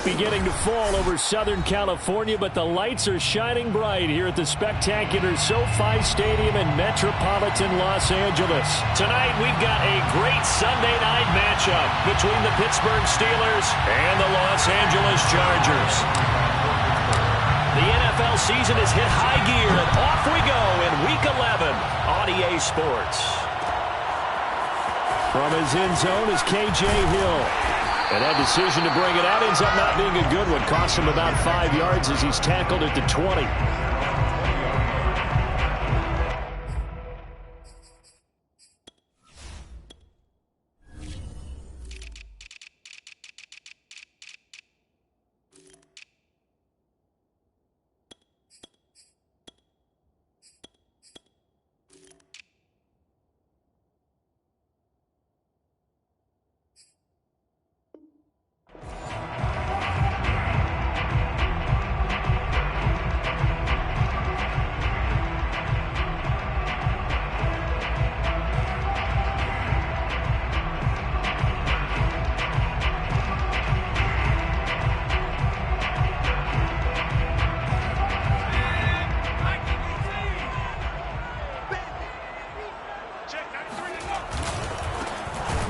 night beginning to fall over Southern California, but the lights are shining bright here at the spectacular SoFi Stadium in metropolitan Los Angeles. Tonight, we've got a great Sunday night matchup between the Pittsburgh Steelers and the Los Angeles Chargers. The NFL season has hit high gear, and off we go in Week 11 on EA Sports. From his end zone is K.J. Hill. And that decision to bring it out ends up not being a good one. Cost him about 5 yards as he's tackled at the 20.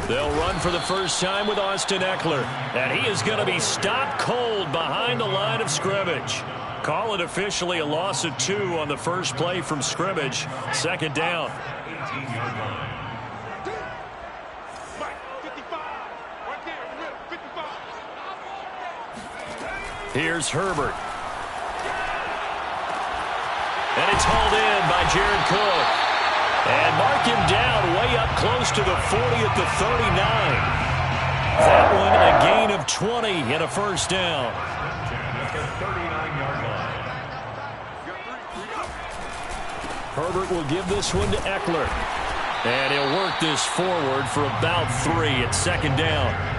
They'll run for the first time with Austin Ekeler. And he is going to be stopped cold behind the line of scrimmage. Call it officially a loss of 2 on the first play from scrimmage. Second down. Here's Herbert. And it's hauled in by Jared Cook. And mark him down way up close to the 40 at the 39. That one a gain of 20 and a first down. Herbert will give this one to Ekeler. And he'll work this forward for about 3 at second down.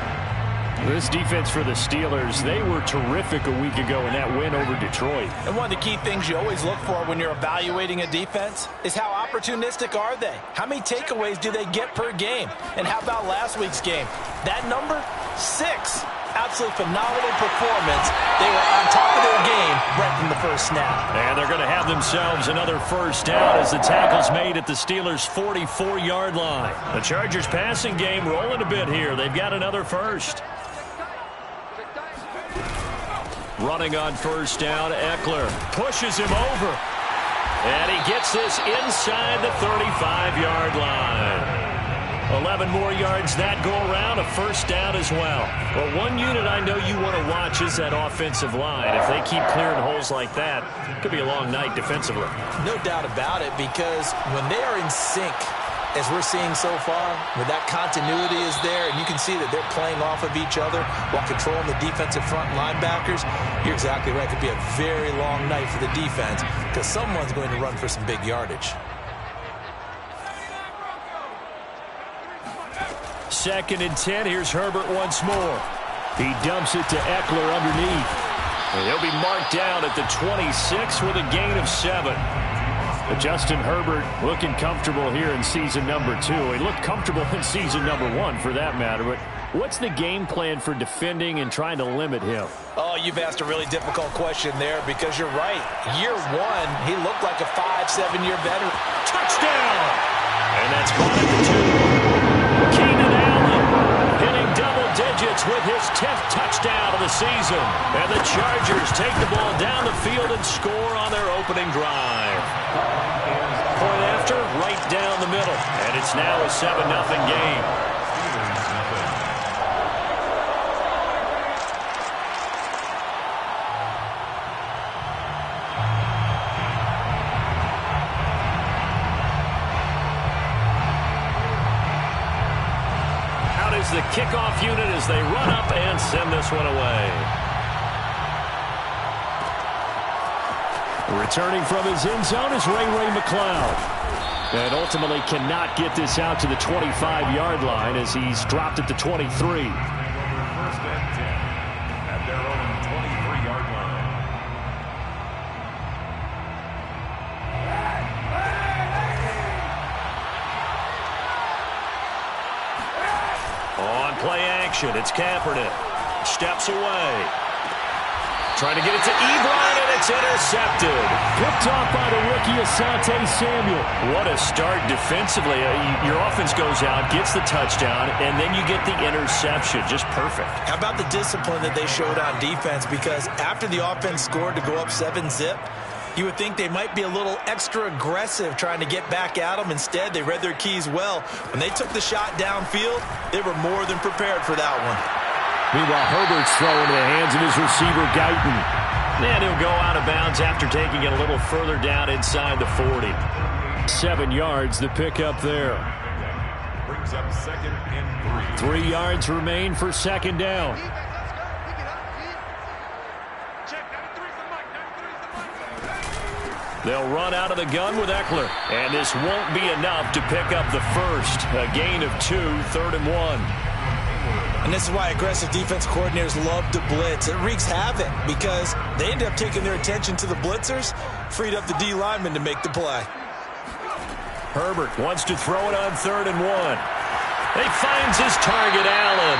This defense for the Steelers, they were terrific a week ago in that win over Detroit. And one of the key things you always look for when you're evaluating a defense is how opportunistic are they? How many takeaways do they get per game? And how about last week's game? That number? 6. Absolutely phenomenal performance. They were on top of their game right from the first snap. And they're going to have themselves another first down as the tackle's made at the Steelers' 44-yard line. The Chargers passing game rolling a bit here. They've got another first. Running on first down, Ekeler pushes him over. And he gets this inside the 35-yard line. 11 more yards that go around, a first down as well. Well, one unit I know you want to watch is that offensive line. If they keep clearing holes like that, it could be a long night defensively. No doubt about it, because when they are in sync, as we're seeing so far, when that continuity is there, and you can see that they're playing off of each other while controlling the defensive front linebackers, you're exactly right. It could be a very long night for the defense because someone's going to run for some big yardage. Second and 10. Here's Herbert once more. He dumps it to Ekeler underneath. And he'll be marked down at the 26 with a gain of 7. Justin Herbert looking comfortable here in season number 2. He looked comfortable in season number 1 for that matter. But what's the game plan for defending and trying to limit him? Oh, you've asked a really difficult question there because you're right. Year 1, he looked like a 5-7-year veteran. Touchdown! And that's caught at the 2. Keenan Allen hitting double digits with his 10th touchdown of the season. And the Chargers take the ball down the field and score on their opening drive. Point after, right down the middle. And it's now a 7-0 game. Out is the kickoff unit as they run up and send this one away. Returning from his end zone is Ray McCloud. And ultimately cannot get this out to the 25-yard line as he's dropped at the 23. First and 10 at their own 23-yard line. On play action, it's Kaepernick. Steps away. trying to get it to Ebron, and it's intercepted. Picked off by the rookie Asante Samuel. What a start defensively. Your offense goes out, gets the touchdown, and then you get the interception. Just perfect. How about the discipline that they showed on defense? Because after the offense scored to go up 7-zip, you would think they might be a little extra aggressive trying to get back at them. Instead, they read their keys well. When they took the shot downfield, they were more than prepared for that one. Meanwhile, Herbert's throwing in the hands of his receiver, Guyton. And he'll go out of bounds after taking it a little further down inside the 40. 7 yards, the pickup there. Brings up 2nd and 3. 3 yards remain for second down. They'll run out of the gun with Eckler. And this won't be enough to pick up the first. A gain of 2, 3rd and 1. And this is why aggressive defense coordinators love to blitz. It wreaks havoc because they end up taking their attention to the blitzers, freed up the D lineman to make the play. Herbert wants to throw it on 3rd and 1. He finds his target, Allen.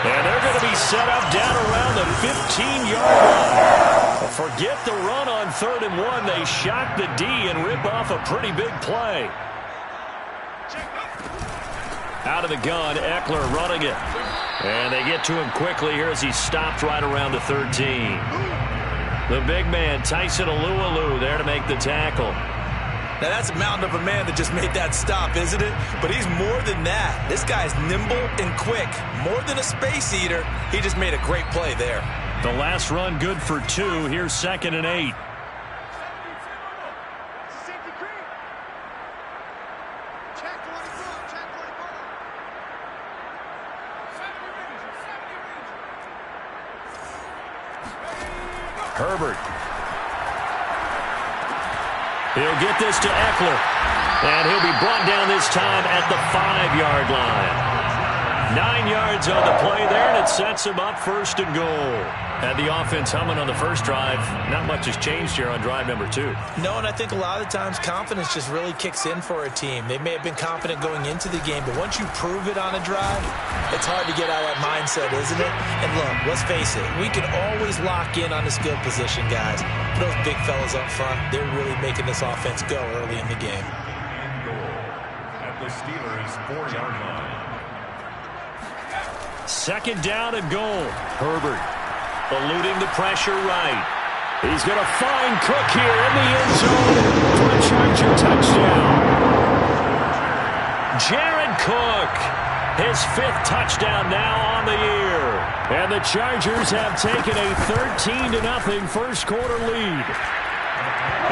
And they're going to be set up down around the 15-yard line. Forget the run on 3rd and 1. They shock the D and rip off a pretty big play. Out of the gun, Eckler running it. And they get to him quickly here as he stopped right around the 13. The big man, Tyson Alualu, there to make the tackle. Now, that's a mountain of a man that just made that stop, isn't it? But he's more than that. This guy's nimble and quick. More than a space eater. He just made a great play there. The last run good for 2. Here's 2nd and 8. Herbert. He'll get this to Eckler. And he'll be brought down this time at the 5-yard line. 9 yards on the play there, and it sets him up 1st and goal. Had the offense humming on the first drive. Not much has changed here on drive number 2. No, and I think a lot of the times confidence just really kicks in for a team. They may have been confident going into the game, but once you prove it on a drive, it's hard to get out of that mindset, isn't it? And look, let's face it, we can always lock in on the skill position, guys. But those big fellas up front, they're really making this offense go early in the game. And goal at the Steelers' 4-yard line. 2nd down and goal. Herbert eluding the pressure right. He's going to find Cook here in the end zone for a Charger touchdown. Jared Cook, his 5th touchdown now on the year. And the Chargers have taken a 13-0 first quarter lead.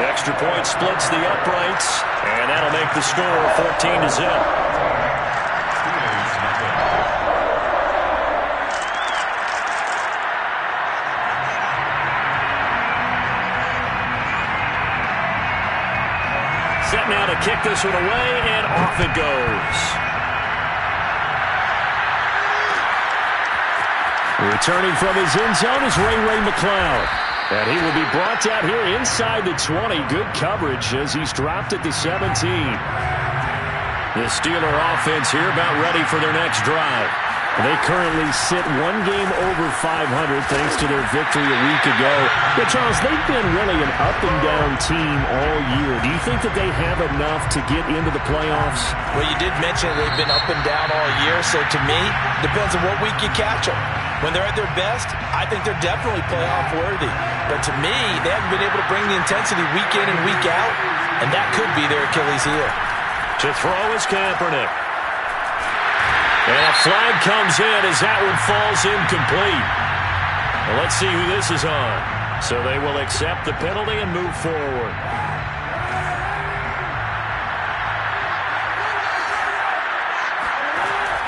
Extra point splits the uprights, and that'll make the score 14-0. Set now to kick this one away, and off it goes. Returning from his end zone is Ray McCloud. And he will be brought down here inside the 20. Good coverage as he's dropped at the 17. The Steeler offense here about ready for their next drive. They currently sit 1 game over 500 thanks to their victory a week ago. But, Charles, they've been really an up-and-down team all year. Do you think that they have enough to get into the playoffs? Well, you did mention they've been up and down all year, so to me, depends on what week you catch them. When they're at their best, I think they're definitely playoff worthy. But to me, they haven't been able to bring the intensity week in and week out, and that could be their Achilles heel. To throw is Kaepernick. And a flag comes in as that one falls incomplete. Well, let's see who this is on. So they will accept the penalty and move forward.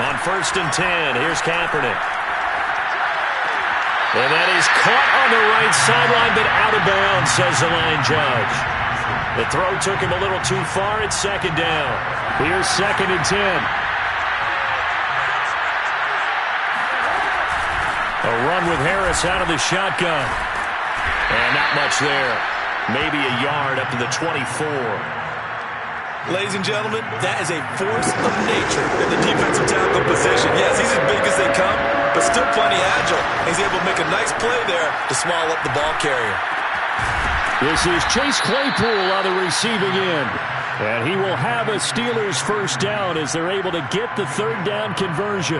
On 1st and 10, here's Kaepernick. And that is caught on the right sideline, but out of bounds, says the line judge. The throw took him a little too far. It's 2nd down. Here's 2nd and 10. A run with Harris out of the shotgun. And not much there. Maybe a yard up to the 24. Ladies and gentlemen, that is a force of nature in the defensive tackle position. Yes, he's as big as they come, but still plenty agile. He's able to make a nice play there to swallow up the ball carrier. This is Chase Claypool on the receiving end. And he will have a Steelers first down as they're able to get the third down conversion.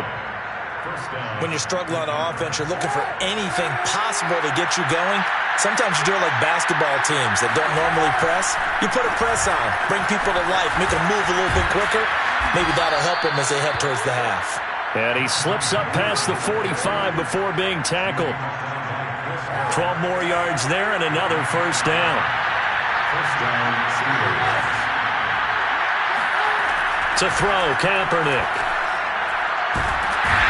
When you're struggling on offense, you're looking for anything possible to get you going. Sometimes you do it like basketball teams that don't normally press. You put a press on, bring people to life, make them move a little bit quicker. Maybe that'll help them as they head towards the half. And he slips up past the 45 before being tackled. 12 more yards there and another first down. First down, Steelers. To throw, Kaepernick.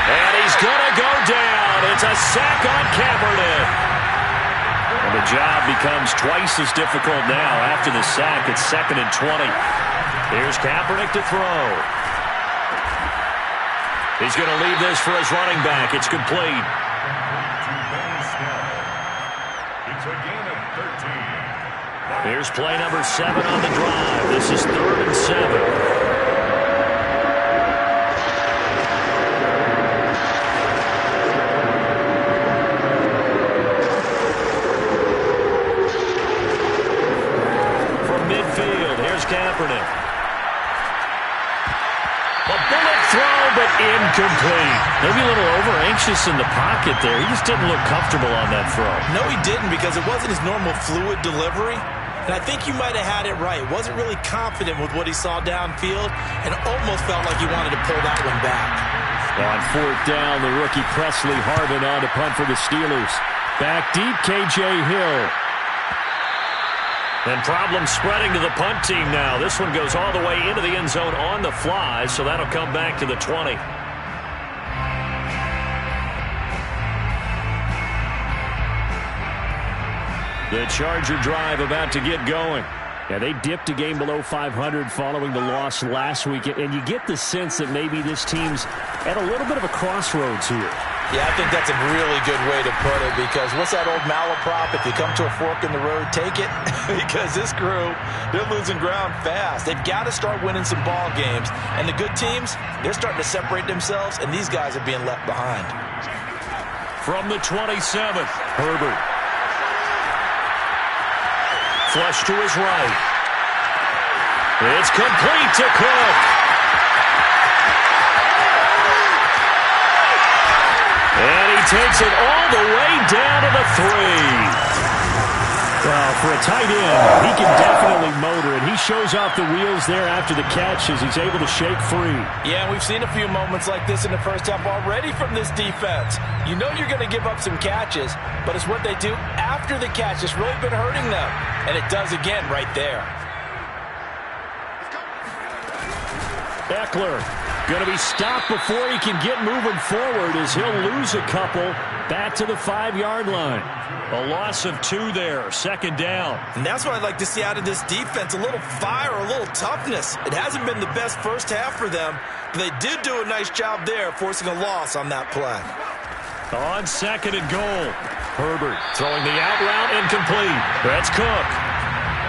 And he's going to go down. It's a sack on Kaepernick. And the job becomes twice as difficult now after the sack. It's 2nd and 20. Here's Kaepernick to throw. He's going to leave this for his running back. It's complete. It's a gain of 13. Here's play number 7 on the drive. This is 3rd and 7. Kaepernick. A bullet throw, but incomplete. Maybe a little over-anxious in the pocket there. He just didn't look comfortable on that throw. No, he didn't, because it wasn't his normal fluid delivery. And I think you might have had it right. Wasn't really confident with what he saw downfield and almost felt like he wanted to pull that one back. On 4th down, the rookie Presley Harvin on to punt for the Steelers. Back deep, K.J. Hill. And problem spreading to the punt team now. This one goes all the way into the end zone on the fly, so that'll come back to the 20. The Charger drive about to get going. Yeah, they dipped a game below 500 following the loss last week, and you get the sense that maybe this team's at a little bit of a crossroads here. Yeah, I think that's a really good way to put it, because what's that old malaprop? If you come to a fork in the road, take it. Because this crew, they're losing ground fast. They've got to start winning some ball games. And the good teams, they're starting to separate themselves, and these guys are being left behind. From the 27th, Herbert. Flush to his right. It's complete to Cook. And he takes it all the way down to the 3. Well, for a tight end, he can definitely motor, and he shows off the wheels there after the catch as he's able to shake free. Yeah, we've seen a few moments like this in the first half already from this defense. You know you're going to give up some catches, but it's what they do after the catch that's really been hurting them. And it does again right there. Eckler going to be stopped before he can get moving forward as he'll lose a couple back to the 5-yard line. A loss of 2 there, 2nd down. And that's what I'd like to see out of this defense, a little fire, a little toughness. It hasn't been the best first half for them, but they did do a nice job there forcing a loss on that play. On 2nd and goal, Herbert throwing the out route incomplete. That's Cook.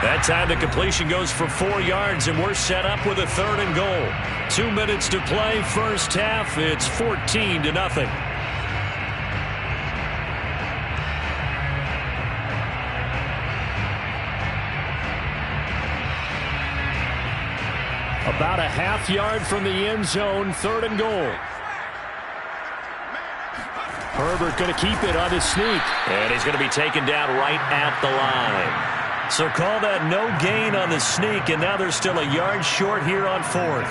That time the completion goes for 4 yards, and we're set up with a 3rd and goal. 2 minutes to play, first half. It's 14-0. About a half yard from the end zone, 3rd and goal. Herbert going to keep it on his sneak. And he's going to be taken down right at the line. So call that no gain on the sneak, and now they're still a yard short here on 4th.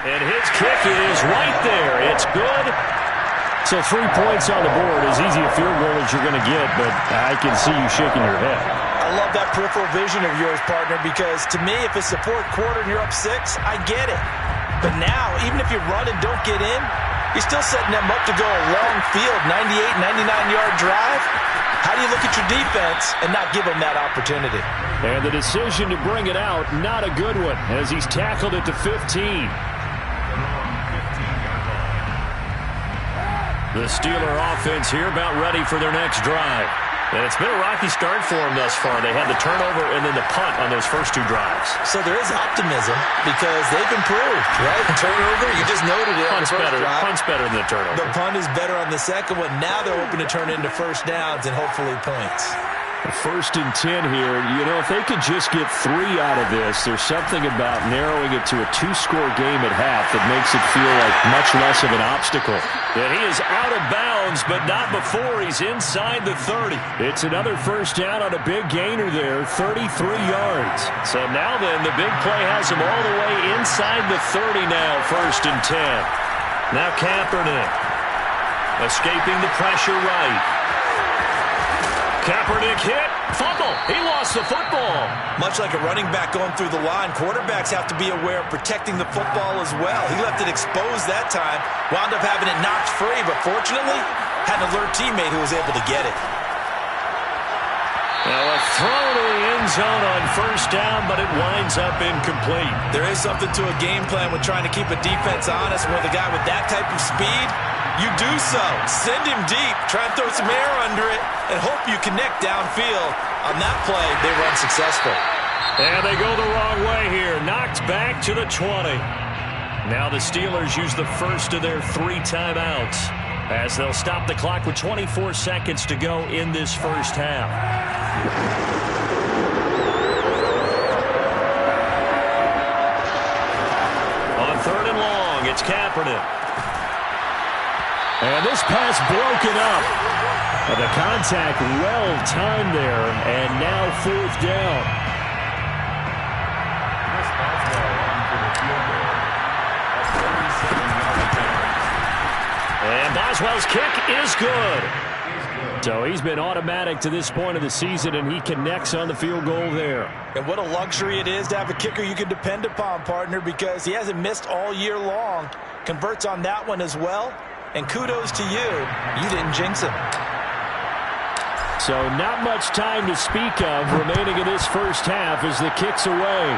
And his kick is right there. It's good. So 3 points on the board, as easy a field goal as you're going to get, but I can see you shaking your head. I love that peripheral vision of yours, partner, because to me, if it's the 4th quarter and you're up 6, I get it. But now, even if you run and don't get in, you're still setting them up to go a long field, 98, 99-yard drive. How do you look at your defense and not give them that opportunity? And the decision to bring it out, not a good one, as he's tackled it to 15. The Steeler offense here about ready for their next drive. And it's been a rocky start for them thus far. They had the turnover and then the punt on those first two drives. So there is optimism because they've improved, right? Turnover, you just noted it. Punt's better than the turnover. The punt is better on the second one. Now they're hoping to turn into first downs and hopefully points. First and 10 here. You know, if they could just get 3 out of this, there's something about narrowing it to a 2-score game at half that makes it feel like much less of an obstacle. And he is out of bounds, but not before he's inside the 30. It's another first down on a big gainer there, 33 yards. So now then, the big play has him all the way inside the 30 now, first and 10. Now Kaepernick escaping the pressure right. Kaepernick hit, fumble. He lost the football. Much like a running back going through the line, quarterbacks have to be aware of protecting the football as well. He left it exposed that time, wound up having it knocked free, but fortunately, had an alert teammate who was able to get it. Now a throw to the end zone on first down, but it winds up incomplete. There is something to a game plan with trying to keep a defense honest. With a guy with that type of speed, you do so. Send him deep. Try and throw some air under it and hope you connect downfield. On that play, they run successful. And they go the wrong way here. Knocked back to the 20. Now the Steelers use the first of their 3 timeouts as they'll stop the clock with 24 seconds to go in this first half. On 3rd and long, it's Kaepernick. And this pass broken up. The contact well timed there, and now 4th down. And Boswell's kick is good. So he's been automatic to this point of the season, and he connects on the field goal there. And what a luxury it is to have a kicker you can depend upon, partner, because he hasn't missed all year long. Converts on that one as well. And kudos to you. You didn't jinx him. So not much time to speak of remaining in this first half as the kick's away.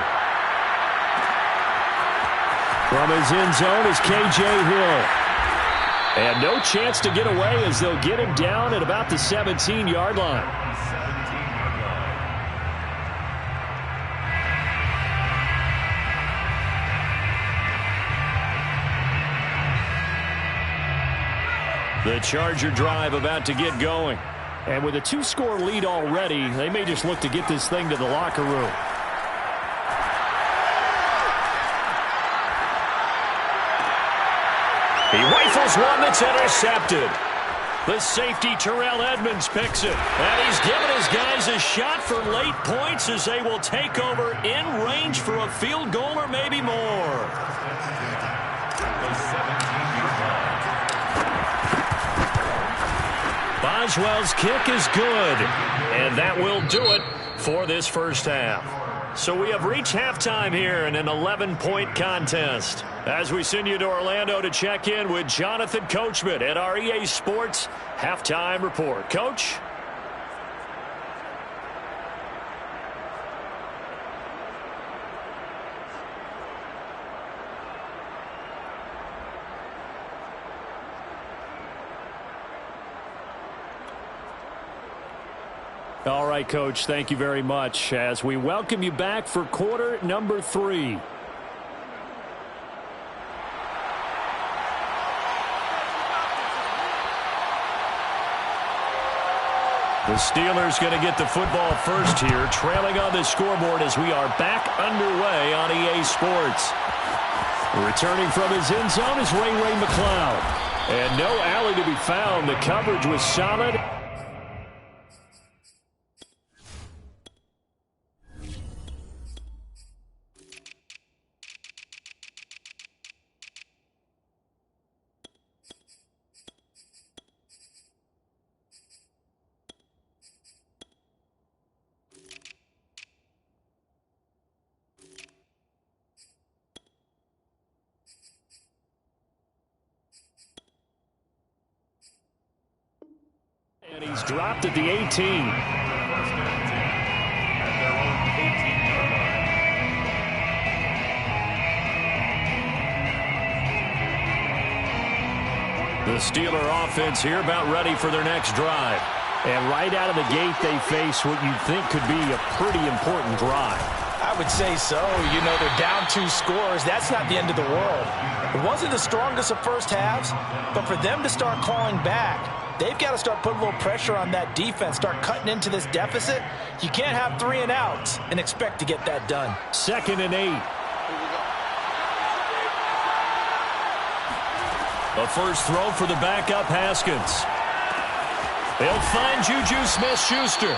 From his end zone is K.J. Hill. And no chance to get away as they'll get him down at about the 17-yard line. The Charger drive about to get going. And with a 2-score lead already, they may just look to get this thing to the locker room. He rifles one that's intercepted. The safety, Terrell Edmonds, picks it. And he's given his guys a shot for late points as they will take over in range for a field goal or maybe more. Boswell's kick is good. And that will do it for this first half. So we have reached halftime here in an 11-point contest. As we send you to Orlando to check in with Jonathan Coachman at our EA Sports Halftime Report. Coach? All right, Coach, thank you very much as we welcome you back for quarter number 3. The Steelers going to get the football first here, trailing on the scoreboard as we are back underway on EA Sports. Returning from his end zone is Ray McCloud. And no alley to be found. The coverage was solid. And he's dropped at the 18. The Steeler offense here about ready for their next drive. And right out of the gate, they face what you'd think could be a pretty important drive. I would say so. You know, they're down 2 scores. That's not the end of the world. It wasn't the strongest of first halves, but for them to start clawing back, they've got to start putting a little pressure on that defense, start cutting into this deficit. You can't have 3 and outs and expect to get that done. 2nd and 8. A first throw for the backup, Haskins. They'll find Juju Smith-Schuster.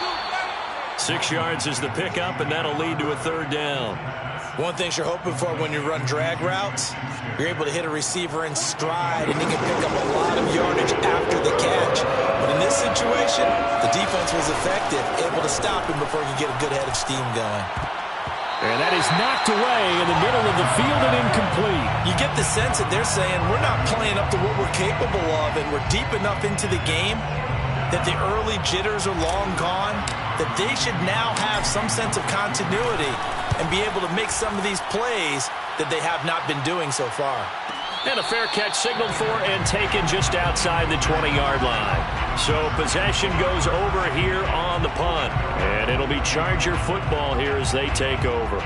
6 yards is the pickup, and that'll lead to a 3rd down. One thing you're hoping for when you run drag routes, you're able to hit a receiver in stride, and he can pick up a lot of yardage after the catch. But in this situation, the defense was effective, able to stop him before he could get a good head of steam going. And that is knocked away in the middle of the field and incomplete. You get the sense that they're saying we're not playing up to what we're capable of, and we're deep enough into the game that the early jitters are long gone, that they should now have some sense of continuity and be able to make some of these plays that they have not been doing so far. And a fair catch signaled for and taken just outside the 20-yard line. So possession goes over here on the punt. And it'll be Charger football here as they take over.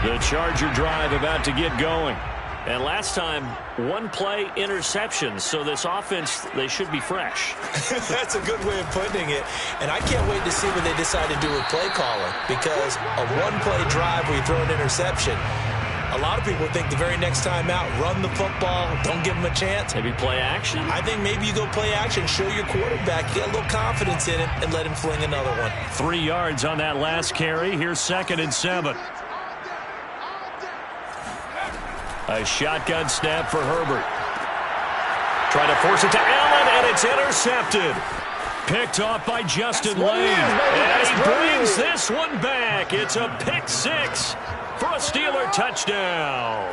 The Charger drive about to get going. And last time, 1 play interception. So this offense, they should be fresh. That's a good way of putting it. And I can't wait to see what they decide to do with play calling. Because a 1-play drive where you throw an interception, a lot of people think the very next time out, run the football, don't give them a chance. Maybe play action? I think maybe you go play action, show your quarterback, get a little confidence in him, and let him fling another one. 3 yards on that last carry. Here's 2nd and 7. A shotgun snap for Herbert. Trying to force it to Allen, and it's intercepted. Picked off by Justin Lane. And he brings this one back. It's a pick 6 for a Steeler touchdown.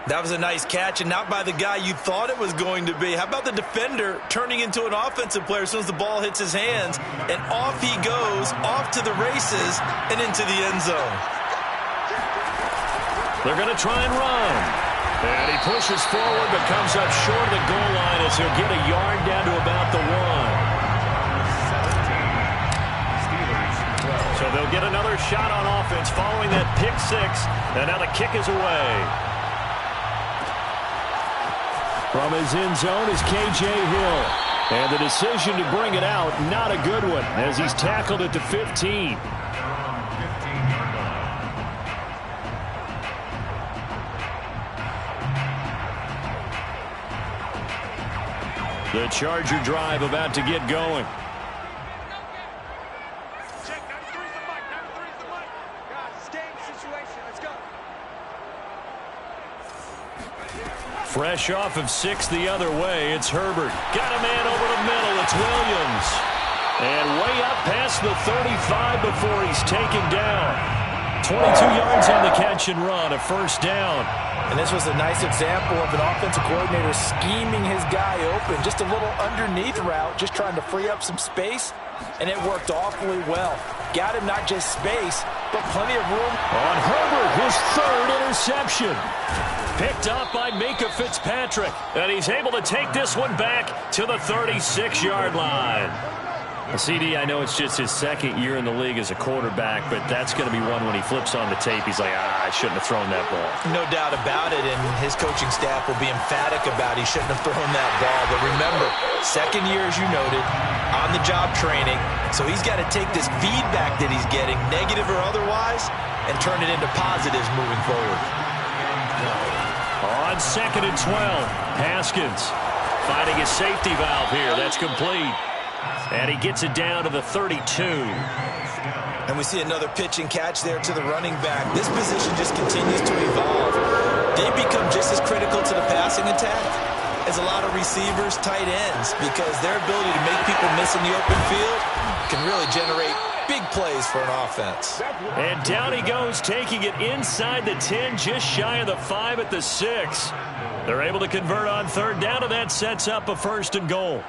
That was a nice catch, and not by the guy you thought it was going to be. How about the defender turning into an offensive player as soon as the ball hits his hands, and off he goes, off to the races, and into the end zone. They're going to try and run. And he pushes forward but comes up short of the goal line as he'll get a yard down to about the 1. So they'll get another shot on offense following that pick 6. And now the kick is away. From his end zone is K.J. Hill. And the decision to bring it out, not a good one, as he's tackled at the 15. The Charger drive about to get going. Fresh off of 6 the other way, it's Herbert. Got a man over the middle, it's Williams. And way up past the 35 before he's taken down. 22 yards on the catch and run, a 1st down. And this was a nice example of an offensive coordinator scheming his guy open. Just a little underneath route, just trying to free up some space, and it worked awfully well. Got him not just space, but plenty of room. On Herbert, his 3rd interception. Picked up by Minkah Fitzpatrick. And he's able to take this one back to the 36-yard line. CD, I know it's just his 2nd year in the league as a quarterback, but that's going to be one when he flips on the tape, he's like, I shouldn't have thrown that ball. No doubt about it, and his coaching staff will be emphatic about he shouldn't have thrown that ball. But remember, 2nd year, as you noted, on-the-job training, so he's got to take this feedback that he's getting, negative or otherwise, and turn it into positives moving forward. On 2nd and 12, Haskins finding his safety valve here. That's complete. And he gets it down to the 32. And we see another pitch and catch there to the running back. This position just continues to evolve. They become just as critical to the passing attack as a lot of receivers, tight ends, because their ability to make people miss in the open field can really generate big plays for an offense. And down he goes, taking it inside the 10, just shy of the 5 at the 6. They're able to convert on 3rd down, and that sets up a 1st and goal.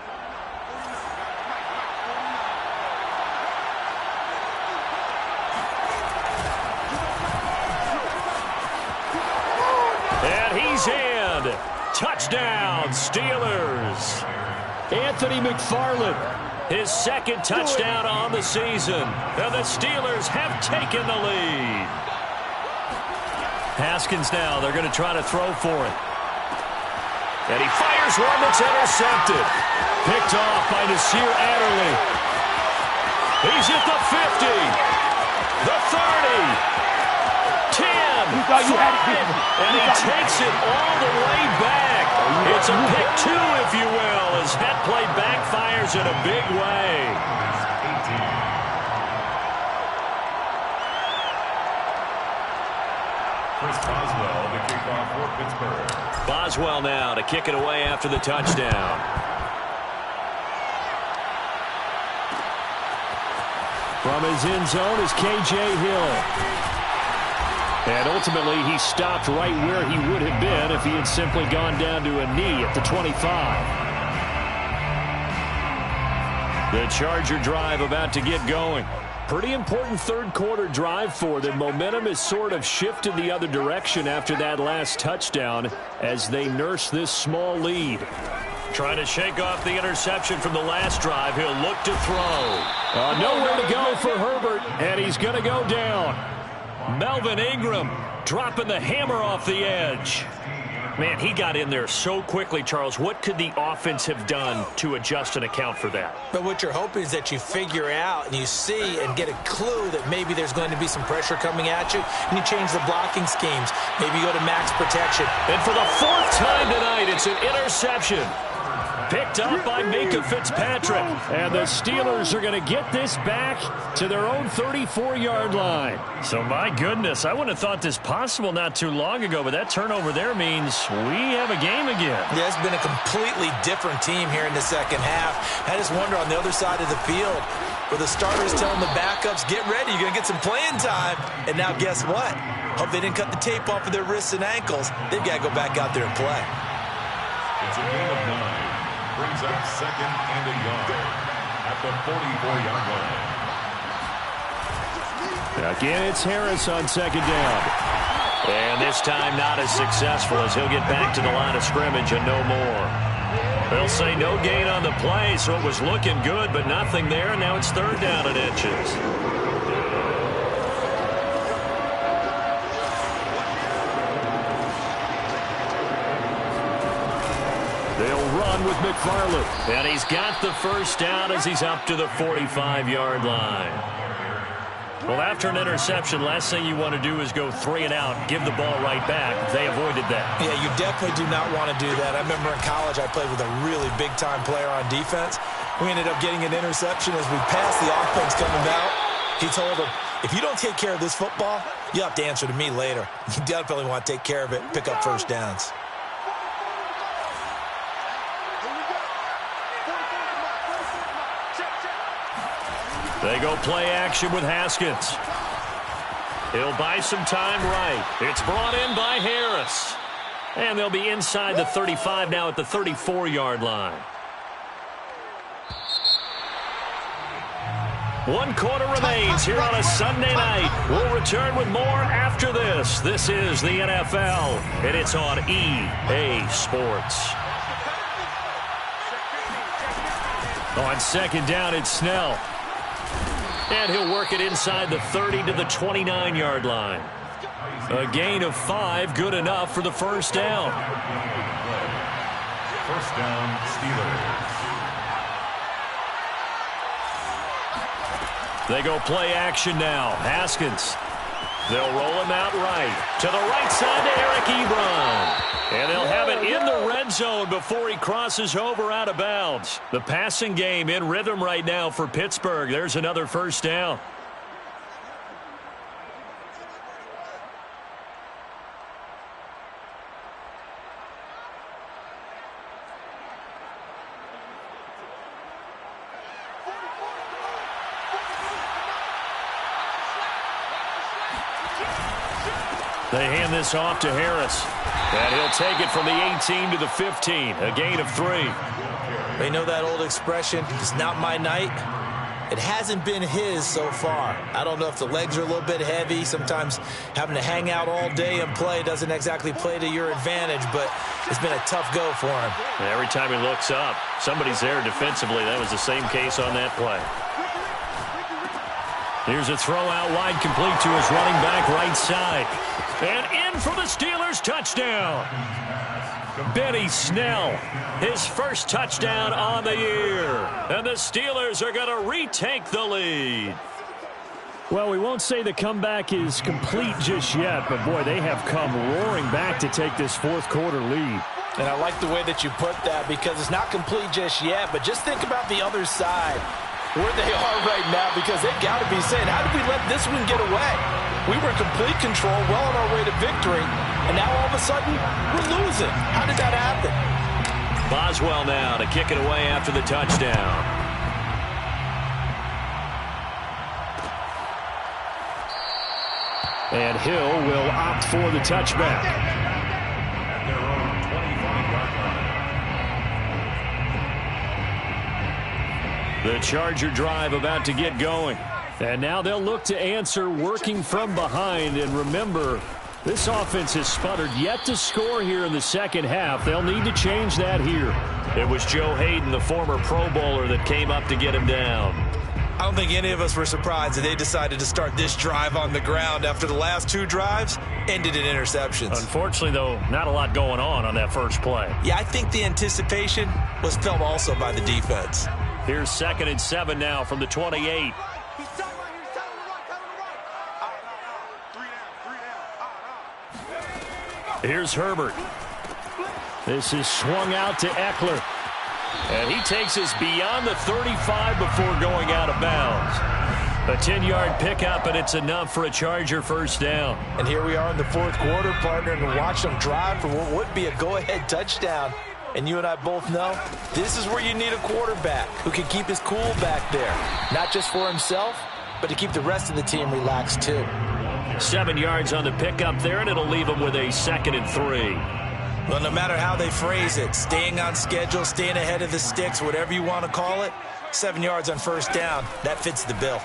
And he Touchdown, Steelers. Anthony McFarland. His second touchdown on the season. And the Steelers have taken the lead. Haskins now. They're going to try to throw for it. And he fires one that's intercepted. Picked off by Nasir Adderley. He's at the 50. The 30. 10, 5, and he takes it all the way back. It's a pick two, if you will, as that play backfires in a big way. Chris Boswell, the kickoff for Pittsburgh. Boswell now to kick it away after the touchdown. From his end zone is K.J. Hill. And ultimately, he stopped right where he would have been if he had simply gone down to a knee at the 25. The Charger drive about to get going. Pretty important third quarter drive for them. Momentum has sort of shifted the other direction after that last touchdown as they nurse this small lead. Trying to shake off the interception from the last drive. He'll look to throw. Nowhere to go for Herbert, and he's going to go down. Melvin Ingram dropping the hammer off the edge. Man, he got in there so quickly, Charles. What could the offense have done to adjust and account for that? But what you're hoping is that you figure out and you see and get a clue that maybe there's going to be some pressure coming at you, and you change the blocking schemes. Maybe you go to max protection. And for the fourth time tonight, it's an interception. Picked up by Minkah Fitzpatrick. And the Steelers are going to get this back to their own 34-yard line. So, my goodness, I wouldn't have thought this possible not too long ago, but that turnover there means we have a game again. Yeah, it's been a completely different team here in the second half. I just wonder on the other side of the field where the starters telling the backups, get ready, you're going to get some playing time. And now guess what? Hope they didn't cut the tape off of their wrists and ankles. They've got to go back out there and play. It's a gain of 9. Brings up second and a yard at the 44-yard line. Again, it's Harris on second down. And this time not as successful as he'll get back to the line of scrimmage and no more. They'll say no gain on the play, so it was looking good, but nothing there. Now it's third down and inches. They'll run with McFarland. And he's got the first down as he's up to the 45-yard line. Well, after an interception, last thing you want to do is go 3 and out, give the ball right back. They avoided that. Yeah, you definitely do not want to do that. I remember in college I played with a really big-time player on defense. We ended up getting an interception as we passed the offense coming out. He told him, if you don't take care of this football, you'll have to answer to me later. You definitely want to take care of it, pick up first downs. They go play action with Haskins. He'll buy some time right. It's brought in by Harris. And they'll be inside the 35 now at the 34-yard line. 1 quarter remains here on a Sunday night. We'll return with more after this. This is the NFL, and it's on EA Sports. On second down, it's Snell. And he'll work it inside the 30 to the 29-yard line. A gain of 5, good enough for the first down. First down, Steelers. They go play action now. Haskins. They'll roll him out right. To the right side to Eric Ebron. And they'll have it in the red zone before he crosses over out of bounds. The passing game in rhythm right now for Pittsburgh. There's another first down. They hand this off to Harris. And he'll take it from the 18 to the 15. A gain of 3. They know that old expression, it's not my night. It hasn't been his so far. I don't know if the legs are a little bit heavy. Sometimes having to hang out all day and play doesn't exactly play to your advantage, but it's been a tough go for him. Every time he looks up, somebody's there defensively. That was the same case on that play. Here's a throw out wide, complete to his running back right side. And in for the Steelers touchdown. Benny Snell, his first touchdown on the year. And the Steelers are going to retake the lead. Well, we won't say the comeback is complete just yet, but boy, they have come roaring back to take this fourth quarter lead. And I like the way that you put that, because it's not complete just yet, but just think about the other side, where they are right now, because they've got to be saying, how did we let this one get away? We were in complete control, well on our way to victory, and now all of a sudden, we're losing. How did that happen? Boswell now to kick it away after the touchdown. And Hill will opt for the touchback. At their own 25-yard line. The Charger drive about to get going. And now they'll look to answer working from behind. And remember, this offense has sputtered yet to score here in the second half. They'll need to change that here. It was Joe Hayden, the former Pro Bowler, that came up to get him down. I don't think any of us were surprised that they decided to start this drive on the ground after the last two drives ended in interceptions. Unfortunately, though, not a lot going on that first play. Yeah, I think the anticipation was felt also by the defense. Here's 2nd and 7 now from the 28. Here's Herbert. This is swung out to Eckler. And he takes us beyond the 35 before going out of bounds. A 10-yard pickup, and it's enough for a Charger first down. And here we are in the fourth quarter, partner, and watch them drive for what would be a go-ahead touchdown. And you and I both know this is where you need a quarterback who can keep his cool back there. Not just for himself, but to keep the rest of the team relaxed too. 7 yards on the pickup there, and it'll leave them with a 2nd and 3. Well, no matter how they phrase it, staying on schedule, staying ahead of the sticks, whatever you want to call it, 7 yards on first down, that fits the bill.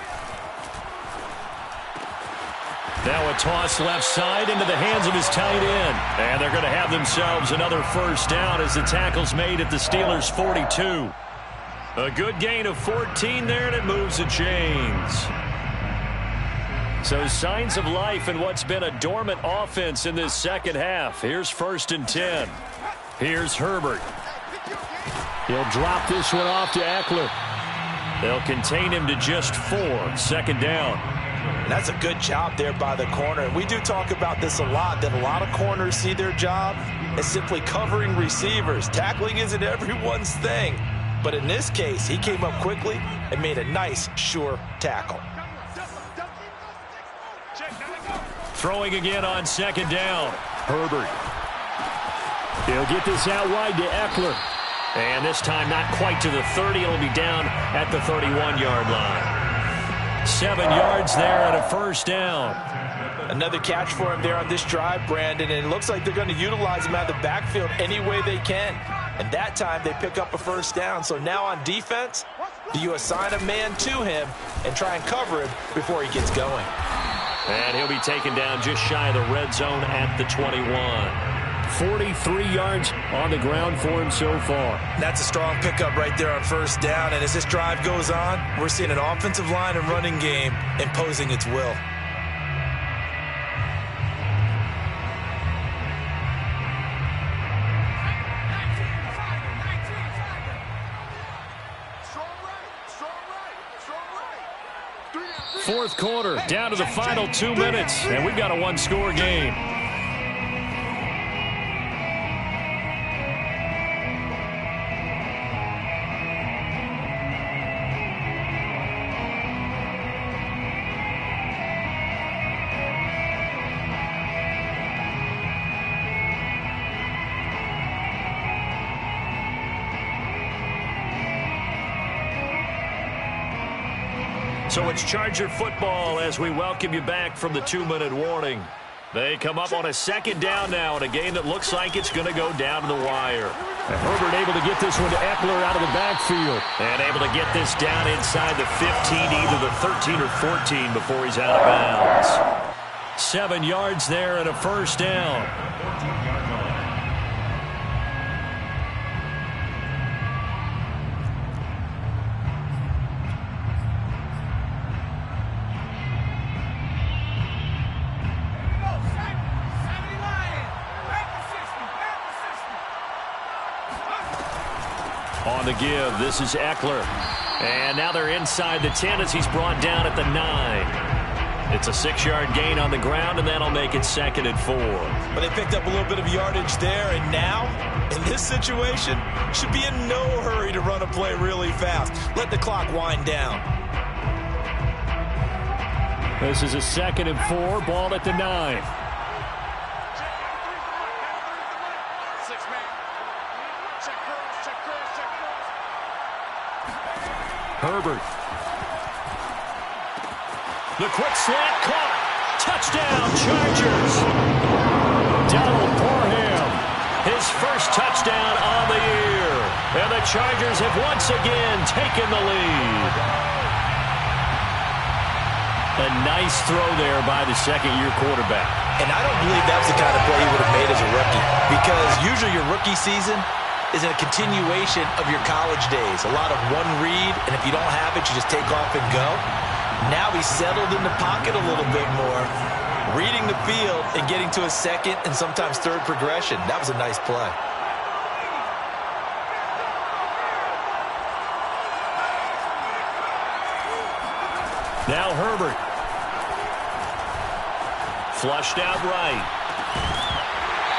Now a toss left side into the hands of his tight end. And they're going to have themselves another first down as the tackle's made at the Steelers' 42. A good gain of 14 there, and it moves the chains. So signs of life in what's been a dormant offense in this second half. Here's 1st and 10. Here's Herbert. He'll drop this one off to Eckler. They'll contain him to just 4. 2nd down. And that's a good job there by the corner. We do talk about this a lot, that a lot of corners see their job as simply covering receivers. Tackling isn't everyone's thing. But in this case, he came up quickly and made a nice, sure tackle. Throwing again on 2nd down. Herbert. He'll get this out wide to Eckler. And this time not quite to the 30. It'll be down at the 31-yard line. 7 yards there and a first down. Another catch for him there on this drive, Brandon, and it looks like they're going to utilize him out of the backfield any way they can. And that time they pick up a first down. So now on defense, do you assign a man to him and try and cover him before he gets going? And he'll be taken down just shy of the red zone at the 21. 43 yards on the ground for him so far. That's a strong pickup right there on first down. And as this drive goes on, we're seeing an offensive line and running game imposing its will. Fourth quarter, down to the final 2 minutes, and we've got a one-score game. So it's Charger football as we welcome you back from the 2-minute warning. They come up on a 2nd down now in a game that looks like it's going to go down to the wire. And Herbert able to get this one to Eckler out of the backfield. And able to get this down inside the 15, either the 13 or 14 before he's out of bounds. 7 yards there and a first down. On the give, this is Eckler. And now they're inside the 10 as he's brought down at the 9. It's a 6-yard gain on the ground, and that'll make it 2nd and 4. But they picked up a little bit of yardage there, and now, in this situation, should be in no hurry to run a play really fast. Let the clock wind down. This is a 2nd and 4, ball at the 9. Herbert. The quick slant caught. Touchdown, Chargers. Donald Parham. His first touchdown on the year. And the Chargers have once again taken the lead. A nice throw there by the second-year quarterback. And I don't believe that was the kind of play he would have made as a rookie. Because usually your rookie season is a continuation of your college days. A lot of one read, and if you don't have it, you just take off and go. Now he's settled in the pocket a little bit more, reading the field and getting to a second and sometimes third progression. That was a nice play. Now Herbert. Flushed out right.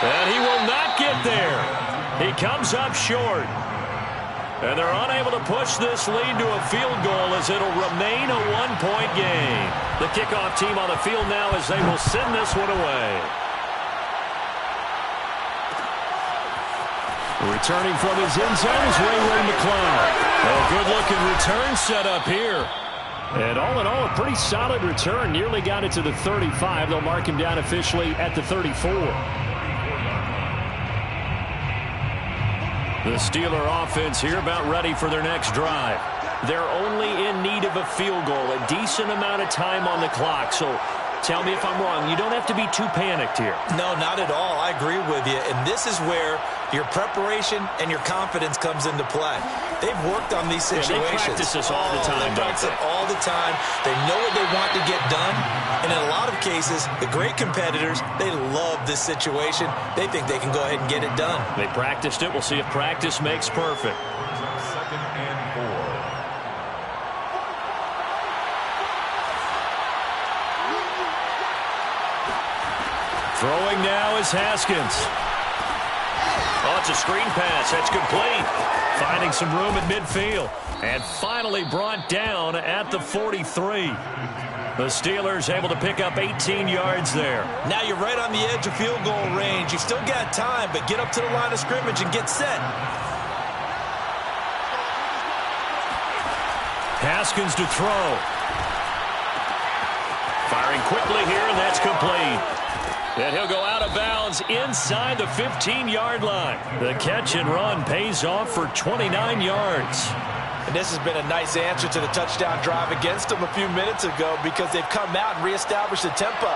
And he will not get there. He comes up short. And they're unable to push this lead to a field goal as it'll remain a one-point game. The kickoff team on the field now as they will send this one away. Returning from his end zone is Ray McCloud. A good-looking return set up here. And all in all, a pretty solid return. Nearly got it to the 35. They'll mark him down officially at the 34. The Steeler offense here about ready for their next drive. They're only in need of a field goal, a decent amount of time on the clock. So tell me if I'm wrong. You don't have to be too panicked here. No, not at all. I agree with you. And this is where your preparation and your confidence comes into play. They've worked on these situations. Yeah, they practice this all the time, they practice it all the time. They know what they want to get done. And in a lot of cases, the great competitors, they love this situation. They think they can go ahead and get it done. They practiced it. We'll see if practice makes perfect. 2nd and 4. Throwing now is Haskins. Oh, it's a screen pass. That's complete. Finding some room at midfield. And finally brought down at the 43. The Steelers able to pick up 18 yards there. Now you're right on the edge of field goal range. You've still got time, but get up to the line of scrimmage and get set. Haskins to throw. Firing quickly here, and that's complete. And he'll go out of bounds inside the 15-yard line. The catch and run pays off for 29 yards. And this has been a nice answer to the touchdown drive against them a few minutes ago because they've come out and reestablished the tempo.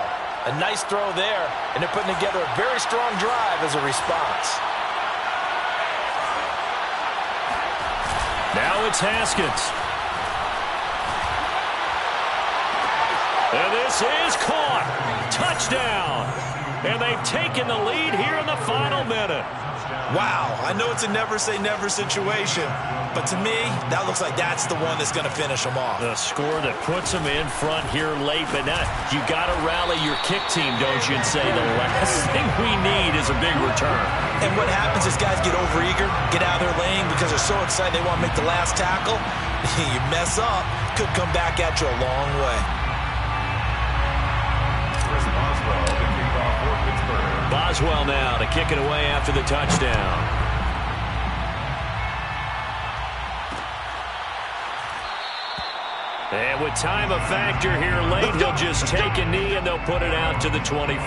A nice throw there, and they're putting together a very strong drive as a response. Now it's Haskins. And this is caught. Touchdown. And they've taken the lead here in the final minute. Wow, I know it's a never-say-never situation, but to me, that looks like that's the one that's going to finish them off. The score that puts them in front here late, but now you got to rally your kick team, don't you, and say the last thing we need is a big return. And what happens is guys get overeager, get out of their lane because they're so excited they want to make the last tackle. You mess up, could come back at you a long way. Boswell now to kick it away after the touchdown. And with time a factor here late, they'll just take a knee and they'll put it out to the 25.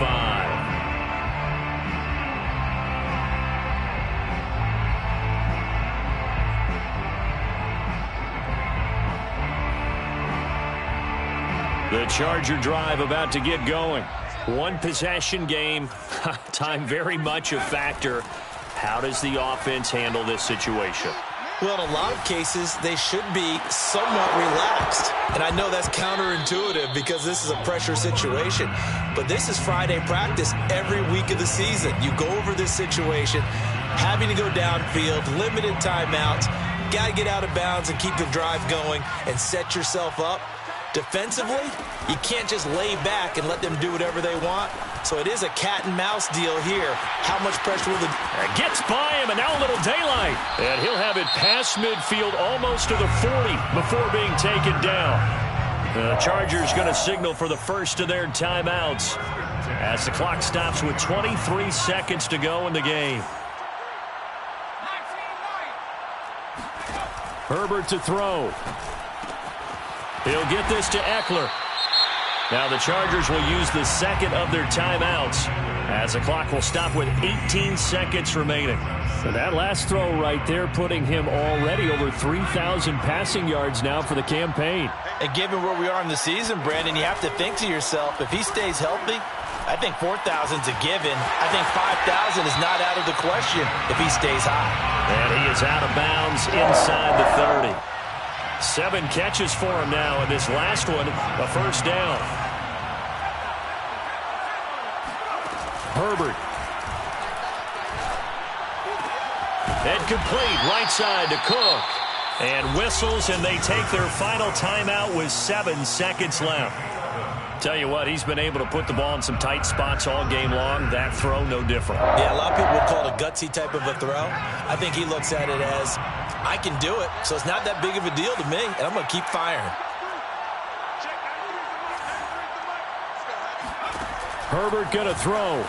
The Charger drive about to get going. One possession game. Time very much a factor. How does the offense handle this situation? Well, in a lot of cases, they should be somewhat relaxed. And I know that's counterintuitive because this is a pressure situation. But this is Friday practice every week of the season. You go over this situation, having to go downfield, limited timeouts, got to get out of bounds and keep the drive going and set yourself up. Defensively, you can't just lay back and let them do whatever they want. So it is a cat and mouse deal here. How much pressure will the... Gets by him, and now a little daylight. And he'll have it past midfield almost to the 40 before being taken down. The Chargers going to signal for the first of their timeouts as the clock stops with 23 seconds to go in the game. Herbert to throw. He'll get this to Eckler. Now the Chargers will use the second of their timeouts as the clock will stop with 18 seconds remaining. And that last throw right there putting him already over 3,000 passing yards now for the campaign. And given where we are in the season, Brandon, you have to think to yourself, if he stays healthy, I think 4,000's a given. I think 5,000 is not out of the question if he stays high. And he is out of bounds inside the 30. 7 catches for him now, and this last one, a first down. Herbert. And complete, right side to Cook. And whistles, and they take their final timeout with 7 seconds left. Tell you what, he's been able to put the ball in some tight spots all game long. That throw, no different. Yeah, a lot of people would call it a gutsy type of a throw. I think he looks at it as, I can do it, so it's not that big of a deal to me, and I'm going to keep firing. Herbert going to throw.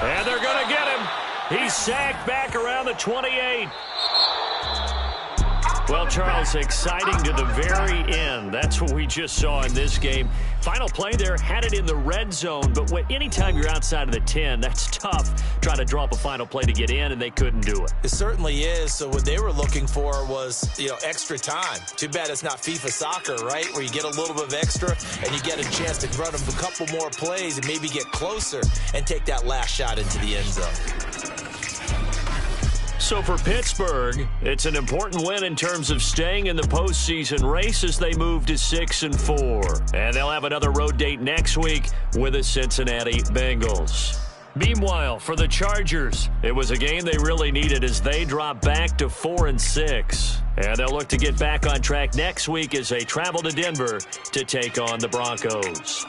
And they're going to get him. He's sacked back around the 28. Well, Charles, exciting to the very end. That's what we just saw in this game. Final play there, had it in the red zone, but anytime you're outside of the 10, that's tough trying to draw up a final play to get in, and they couldn't do it. It certainly is. So what they were looking for was, extra time. Too bad it's not FIFA soccer, right, where you get a little bit of extra and you get a chance to run a couple more plays and maybe get closer and take that last shot into the end zone. So for Pittsburgh, it's an important win in terms of staying in the postseason race as they move to 6-4. And they'll have another road date next week with the Cincinnati Bengals. Meanwhile, for the Chargers, it was a game they really needed as they drop back to 4-6. And they'll look to get back on track next week as they travel to Denver to take on the Broncos.